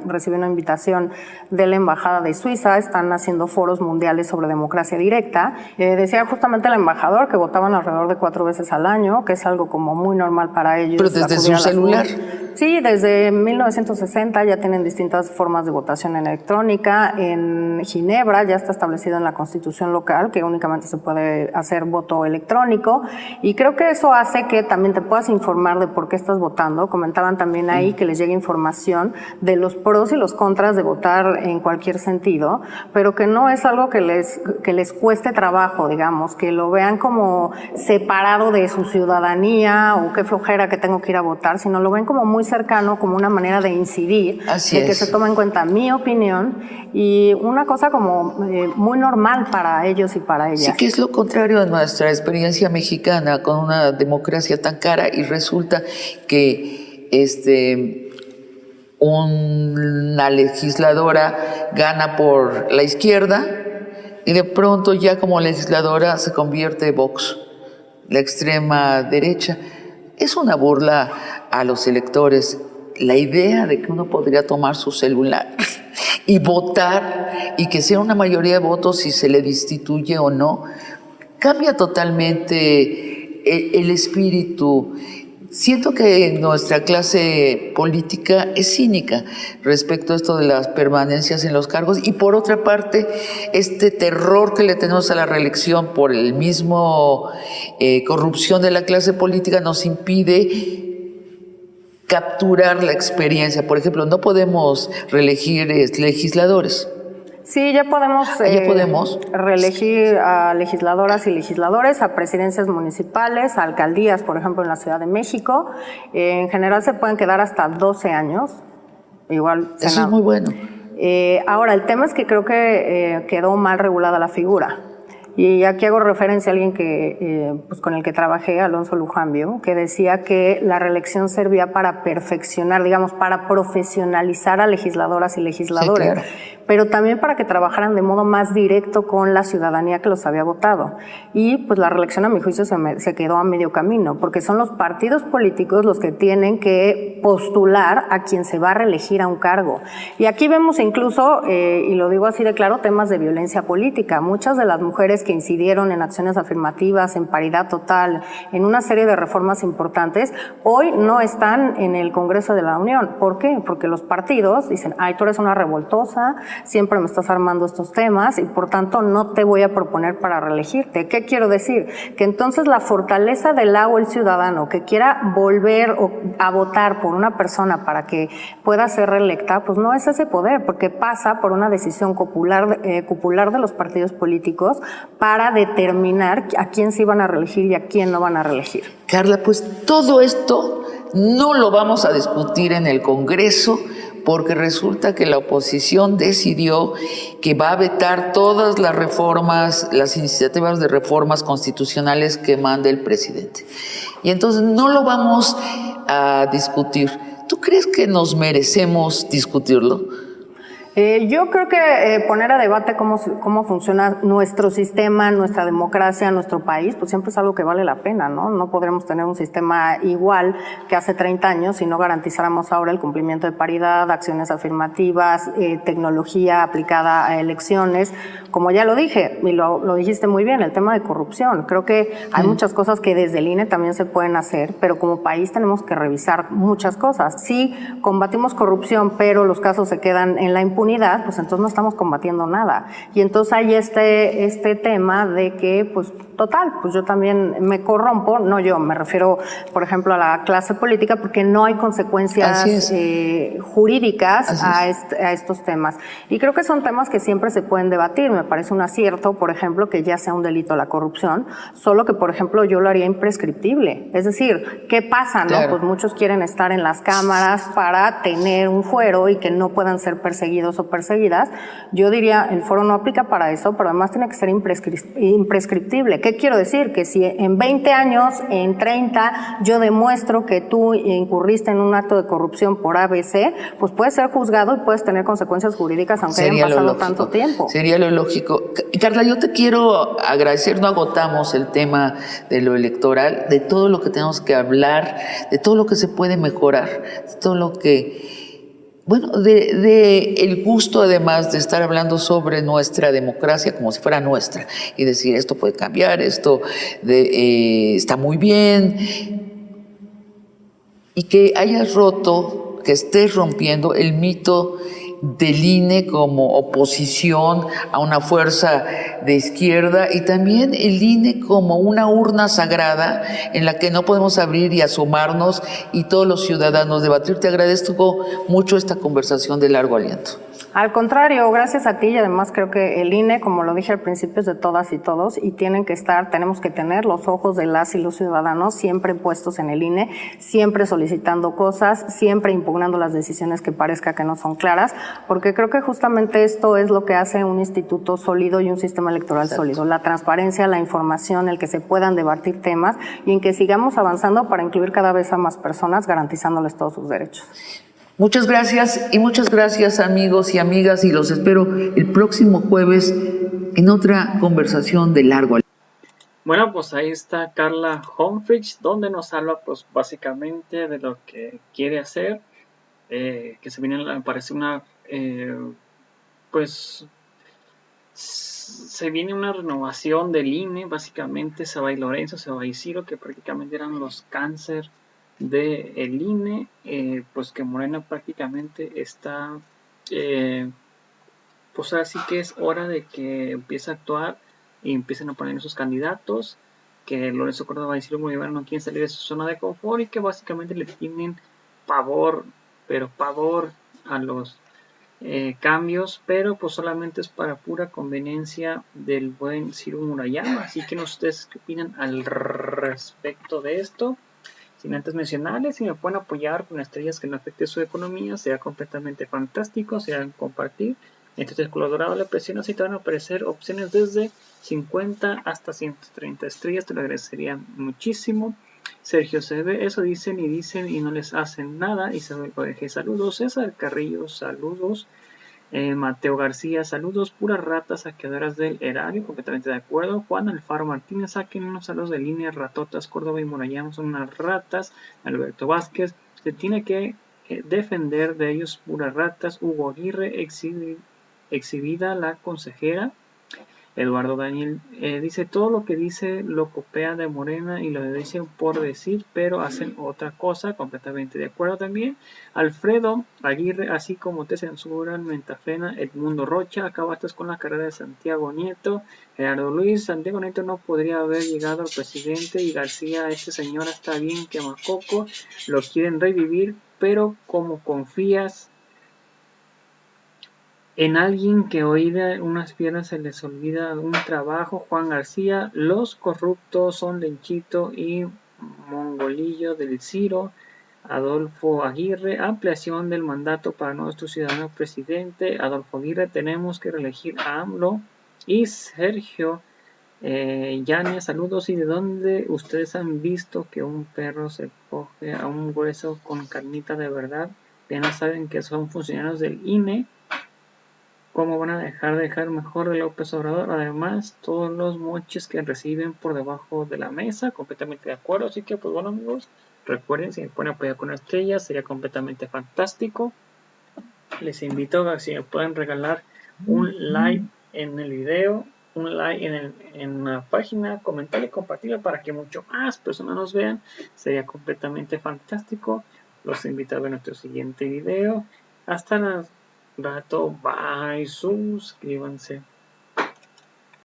recibí una invitación de la Embajada de Suiza, están haciendo foros mundiales sobre democracia directa. Decía justamente el embajador que votaban alrededor de 4 veces al año, que es algo como muy normal para ellos. ¿Pero desde su celular? Sí, desde 1960 ya tienen distintas formas de votación electrónica. En Ginebra ya está establecido en la Constitución local que únicamente se puede hacer voto electrónico, y creo que eso hace que también te puedas informar de por qué estás votando. Comentaban también ahí que les llegue información de los pros y los contras de votar en cualquier sentido, pero que no es algo que les cueste trabajo, digamos, que lo vean como separado de su ciudadanía o qué flojera que tengo que ir a votar, sino lo ven como muy cercano, como una manera de incidir, que se toma en cuenta mi opinión, y una cosa como muy normal para ellos y para ellas. Sí, que es lo contrario a nuestra experiencia mexicana con una democracia tan cara, y resulta que una legisladora gana por la izquierda y de pronto ya como legisladora se convierte Vox, la extrema derecha. Es una burla a los electores la idea de que uno podría tomar su celular y votar, y que sea una mayoría de votos si se le destituye o no. Cambia totalmente el espíritu. Siento que nuestra clase política es cínica respecto a esto de las permanencias en los cargos, y por otra parte, este terror que le tenemos a la reelección por el mismo corrupción de la clase política nos impide capturar la experiencia. Por ejemplo, no podemos reelegir legisladores. Sí, ya podemos reelegir a legisladoras y legisladores, a presidencias municipales, a alcaldías, por ejemplo, en la Ciudad de México. En general se pueden quedar hasta 12 años. Igual. Eso es muy bueno. Ahora, el tema es que creo que quedó mal regulada la figura. Y aquí hago referencia a alguien pues con el que trabajé, Alonso Lujambio, que decía que la reelección servía para perfeccionar, digamos, para profesionalizar a legisladoras y legisladores. Sí, claro. Pero también para que trabajaran de modo más directo con la ciudadanía que los había votado. Y pues la reelección, a mi juicio, se quedó a medio camino, porque son los partidos políticos los que tienen que postular a quien se va a reelegir a un cargo. Y aquí vemos incluso, y lo digo así de claro, temas de violencia política. Muchas de las mujeres que incidieron en acciones afirmativas, en paridad total, en una serie de reformas importantes, hoy no están en el Congreso de la Unión. ¿Por qué? Porque los partidos dicen, ay, tú eres una revoltosa, siempre me estás armando estos temas y por tanto no te voy a proponer para reelegirte. ¿Qué quiero decir? Que entonces la fortaleza del o el ciudadano que quiera volver a votar por una persona para que pueda ser reelecta, pues no es ese poder, porque pasa por una decisión popular de los partidos políticos para determinar a quién se iban a reelegir y a quién no van a reelegir. Carla, pues todo esto no lo vamos a discutir en el Congreso, porque resulta que la oposición decidió que va a vetar todas las reformas, las iniciativas de reformas constitucionales que mande el presidente. Y entonces no lo vamos a discutir. ¿Tú crees que nos merecemos discutirlo? Yo creo que poner a debate cómo funciona nuestro sistema, nuestra democracia, nuestro país, pues siempre es algo que vale la pena, ¿no? No podremos tener un sistema igual que hace 30 años si no garantizáramos ahora el cumplimiento de paridad, acciones afirmativas, tecnología aplicada a elecciones. Como ya lo dije, y lo dijiste muy bien, el tema de corrupción. Creo que hay muchas cosas que desde el INE también se pueden hacer, pero como país tenemos que revisar muchas cosas. Sí, combatimos corrupción, pero los casos se quedan en la impunidad, pues entonces no estamos combatiendo nada. Y entonces hay este tema de que, pues, total, pues yo también me corrompo, no yo, me refiero, por ejemplo, a la clase política, porque no hay consecuencias jurídicas a estos temas. Y creo que son temas que siempre se pueden debatir. Me parece un acierto, por ejemplo, que ya sea un delito la corrupción, solo que, por ejemplo, yo lo haría imprescriptible. Es decir, ¿qué pasa, no? Claro. Pues muchos quieren estar en las cámaras para tener un fuero y que no puedan ser perseguidos perseguidos o perseguidas, yo diría, el foro no aplica para eso, pero además tiene que ser imprescriptible. ¿Qué quiero decir? Que si en 20 años, en 30, yo demuestro que tú incurriste en un acto de corrupción por ABC, pues puedes ser juzgado y puedes tener consecuencias jurídicas aunque hayan pasado tanto tiempo. Sería lo lógico. Carla, yo te quiero agradecer, no agotamos el tema de lo electoral, de todo lo que tenemos que hablar, de todo lo que se puede mejorar, de todo lo que, bueno, de el gusto además de estar hablando sobre nuestra democracia como si fuera nuestra y decir esto puede cambiar, esto está muy bien, y que hayas roto, que estés rompiendo el mito del INE como oposición a una fuerza de izquierda y también el INE como una urna sagrada en la que no podemos abrir y asomarnos y todos los ciudadanos debatir. Te agradezco mucho esta conversación de largo aliento. Al contrario, gracias a ti, y además creo que el INE, como lo dije al principio, es de todas y todos, y tenemos que tener los ojos de las y los ciudadanos siempre puestos en el INE, siempre solicitando cosas, siempre impugnando las decisiones que parezca que no son claras, porque creo que justamente esto es lo que hace un instituto sólido y un sistema electoral sólido, la transparencia, la información, el que se puedan debatir temas y en que sigamos avanzando para incluir cada vez a más personas, garantizándoles todos sus derechos. Muchas gracias amigos y amigas, y los espero el próximo jueves en otra conversación de largo aliento. Bueno, pues ahí está Carla Humphreys, donde nos habla pues básicamente de lo que quiere hacer, que me parece se viene una renovación del INE, básicamente se va a ir Lorenzo, se va a ir Ciro, que prácticamente eran los cáncer del INE, pues que Morena prácticamente está, pues así que es hora de que empiece a actuar y empiecen a poner sus candidatos, que Lorenzo Córdoba y Ciro Murayama no quieren salir de su zona de confort y que básicamente le tienen pavor, pero pavor a los cambios, pero pues solamente es para pura conveniencia del buen Ciro Murayama. Así que ustedes qué opinan al respecto de esto. Sin antes mencionarles, si me pueden apoyar con estrellas que no afecte su economía, sea completamente fantástico, sea compartir. Entonces, con lo dorado le presionas y te van a aparecer opciones desde 50 hasta 130 estrellas, te lo agradecería muchísimo. Sergio CB, eso dicen y no les hacen nada. Isabel Odeje, saludos. César Carrillo, saludos. Mateo García, saludos, puras ratas saqueadoras del erario, completamente de acuerdo. Juan Alfaro Martínez, saquen unos saludos de línea, ratotas, Córdoba y Murayama son unas ratas. Alberto Vázquez, se tiene que defender de ellos, puras ratas. Hugo Aguirre, exhibida la consejera. Eduardo Daniel dice, todo lo que dice lo copia de Morena y lo dicen por decir, pero hacen otra cosa, completamente de acuerdo también. Alfredo Aguirre, así como te censuran Mentafena, Edmundo Rocha, acabaste con la carrera de Santiago Nieto. Gerardo Luis, Santiago Nieto no podría haber llegado al presidente y García, este señor está bien quemacoco, lo quieren revivir, pero como confías en alguien que oída unas piernas se les olvida un trabajo. Juan García, los corruptos son Lenchito y Mongolillo del Ciro. Adolfo Aguirre, ampliación del mandato para nuestro ciudadano presidente. Adolfo Aguirre, tenemos que reelegir a AMLO. Y Sergio Yáñez, saludos. ¿Y de dónde ustedes han visto que un perro se coge a un hueso con carnita de verdad? Que no saben que son funcionarios del INE. ¿Cómo van a dejar mejor de López Obrador? Además, todos los moches que reciben por debajo de la mesa, completamente de acuerdo. Así que, pues bueno, amigos, recuerden, si me pueden apoyar con estrellas, sería completamente fantástico. Les invito a si me pueden regalar un like en el video, un like en la página, comentar y compartirlo para que mucho más personas nos vean. Sería completamente fantástico. Los invito a ver nuestro siguiente video. Hasta la rato, bye, suscríbanse.